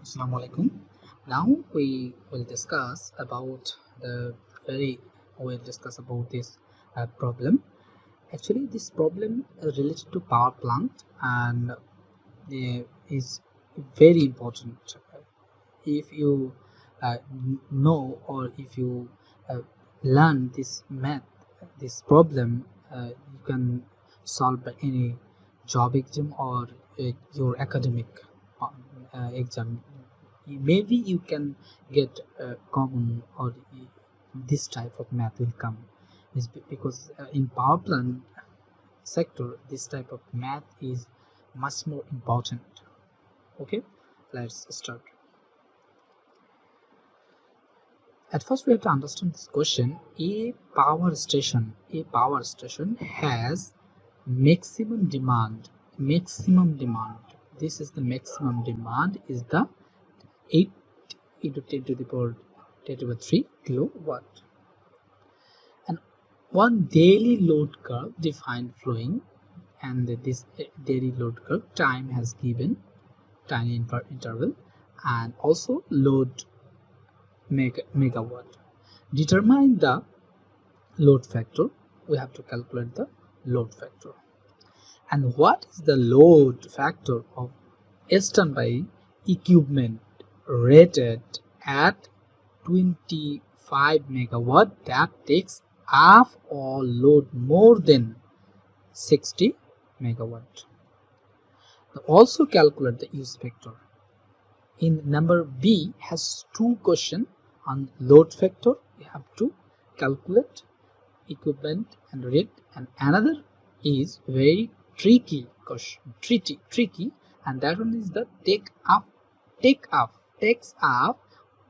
Assalamu alaikum. Now we will discuss about the very we'll discuss about this problem. Actually, this problem related to power plant and is very important. If you know or if you uh, learn this math, this problem, you can solve any job exam or your academic uh, exam. Maybe you can get common or this type of math will come is because in power plant sector this type of math is much more important. Okay, let's start. At first we have to understand this question. A power station has maximum demand. This is the maximum demand is the 8 into 10 to the power 10 to the 3 kilowatt, and one daily load curve defined flowing, and this daily load curve time has given time interval, and also load megawatt. Determine the load factor. We have to calculate the load factor. And what is the load factor of standby equipment rated at 25 megawatt that takes half or load more than 60 megawatt? Also calculate the use factor. In number B has two questions on load factor. We have to calculate equipment and rate, and another is very tricky question, tricky, and that one is the takes up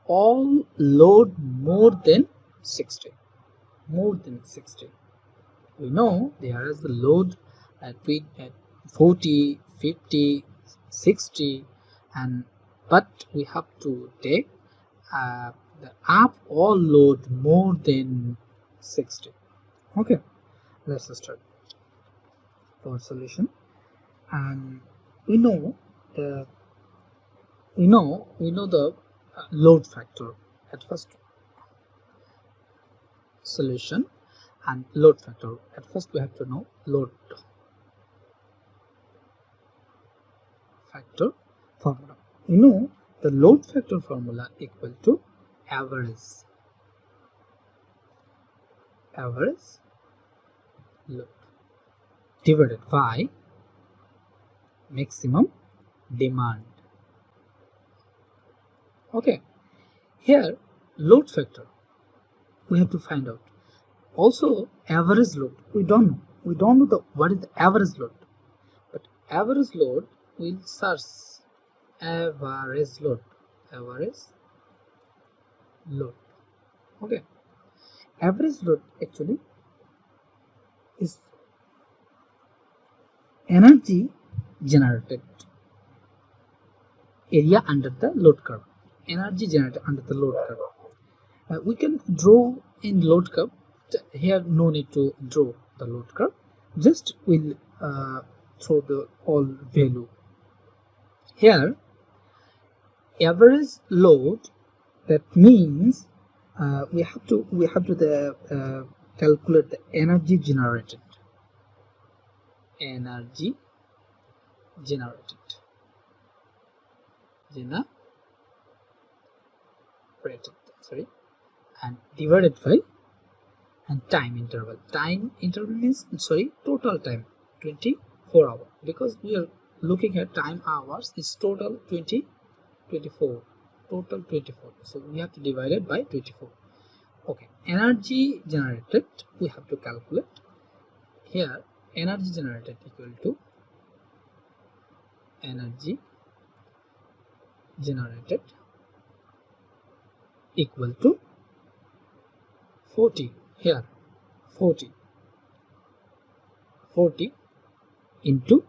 all load more than 60. We know there is the load at 40, 50, 60, and but we have to take the up all load more than 60. Okay, let's start our solution. And we know the the load factor at first. Solution and load factor. At first we have to know load factor formula. We know the load factor formula equal to average load divided by maximum demand. Okay, here load factor we have to find out. Also average load we don't know the what is the average load, but average load will search average load. Okay, average load actually is energy generated area under the load curve. Energy generated under the load curve. We can draw in load curve. Here no need to draw the load curve. Just we'll throw the all value. Here average load, that means we have to calculate the energy generated. Sorry, and divided by and time interval. Time interval means total time 24 hours, because we are looking at time hours is total 24, so we have to divide it by 24. Okay, energy generated we have to calculate. Here energy generated equal to energy generated equal to 40. Here 40 into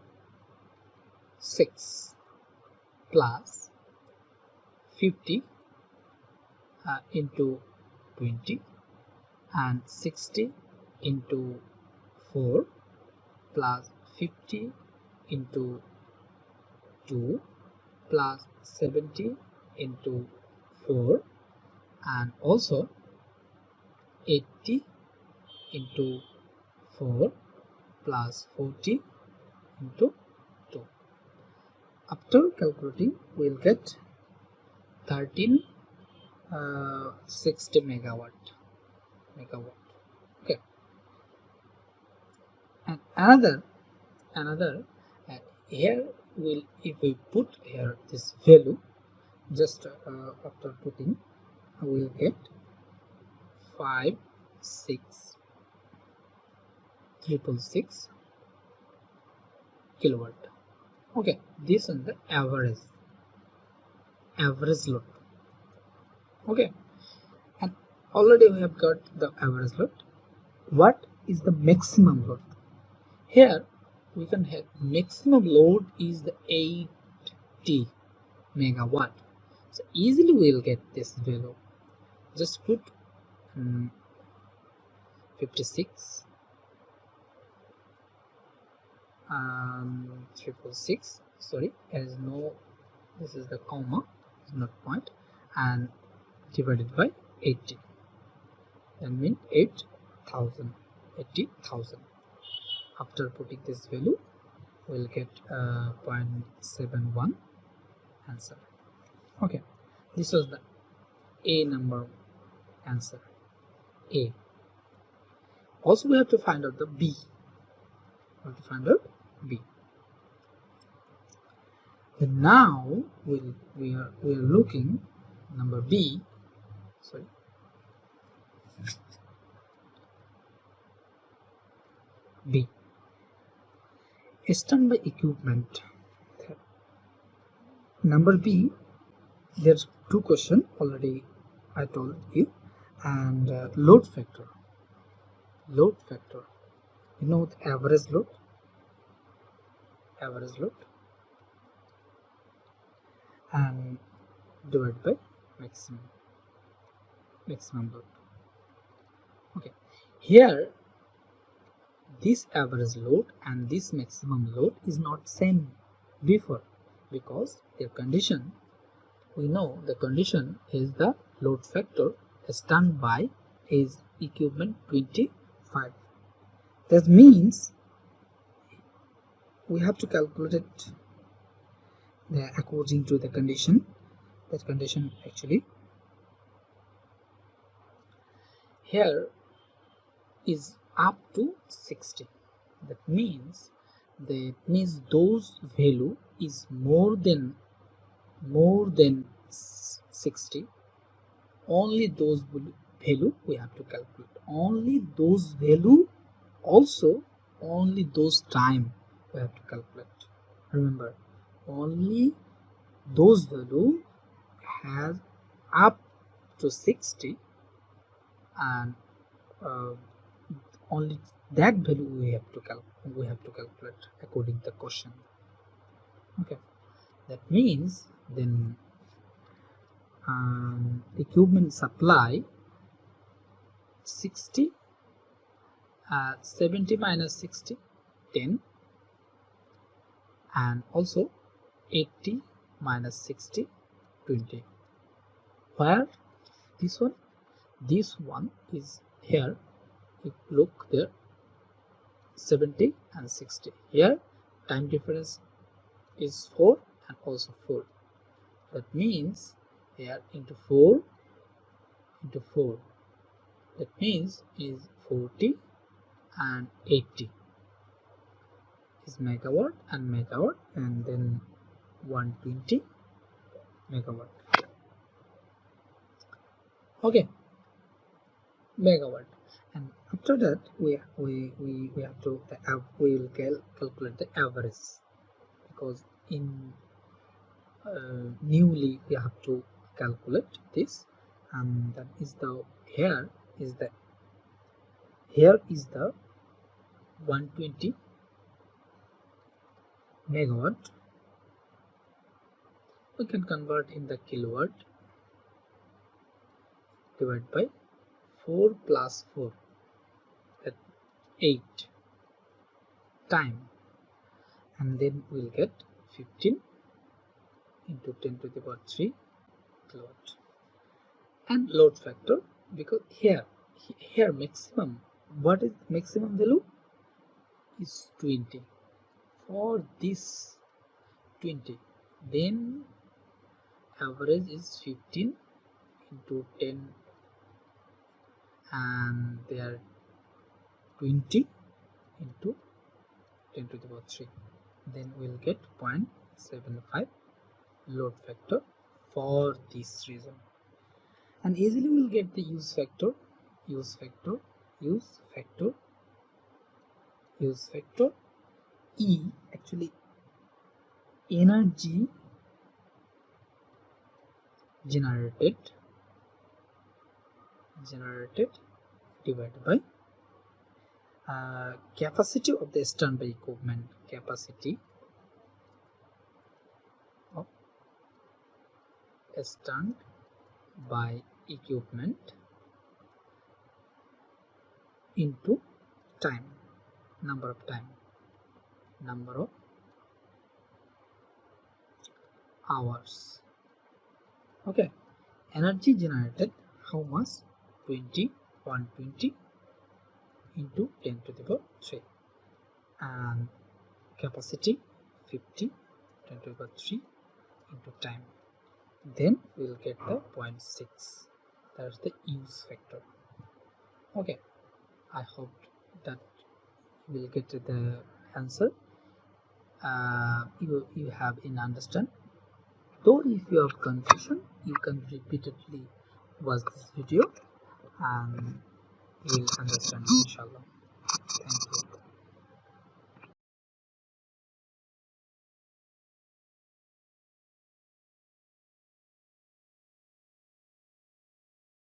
6 plus 50 into 20 and 60 into 4 plus 50 into 2 plus 70 into 4 and also 80 into 4 plus 40 into 2. After calculating, we'll get 1360 megawatt. Okay, and another here will, if we put here this value, just after putting, we'll get 56666 kilowatt. Okay, this is the average load. Okay, and already we have got the average load. What is the maximum load? Here we can have maximum load is the 80 megawatt. So easily we'll get this value. Just put 56 666, sorry, there is no, this is the comma, it's not point, and divided by 80, that means 80,000. After putting this value, we'll get 0.71 answer. Okay, this was the A number answer, A. Also we have to find out the B. And now we are looking number B. Sorry. B. Standby equipment. Number B. There's two questions already I told you, and load factor. You know the average load. And divided by maximum load. Okay, here this average load and this maximum load is not same before, because their condition, we know the condition is the load factor standby is equipment 25. That means we have to calculate it according to the condition. That condition actually here is up to 60. That means those value is more than 60. Only those value we have to calculate. Only those value, also only those time we have to calculate. Remember, only those value has up to 60, and only that value we have to calculate according to the question. Okay, that means then equipment supply 60, 70 minus 60, 10, and also 80 minus 60, 20. Where this one is here, if look there, 70 and 60. Here time difference is 4 and also 4. That means here into 4 into 4, that means is 40 and 80 is megawatt, and then 120 megawatt. Okay, megawatt. And after that we have to we will calculate the average, because in newly we have to calculate this, and that is the here is the 120 megawatt. We can convert in the kilowatt, divided by 4 plus 4, at 8 time, and then we'll get 15 into 10 to the power 3 load and load factor, because here maximum, what is maximum value is 20 for this 20, then average is 15 into 10 and there 20 into 10 to the power 3, then we'll get 0.75 load factor for this reason. And easily we'll get the use factor E, actually energy generated divided by capacity of the standby equipment, capacity of standby equipment into time, number of hours. Okay, energy generated how much? 120 into 10 to the power 3 and capacity 50 10 to the power 3 into time, then we'll get the 0.6. That's the use factor. Okay, I hope that you will get the answer. You have in understand. Though if you have confusion, you can repeatedly watch this video and you will understand, inshallah. Thank you.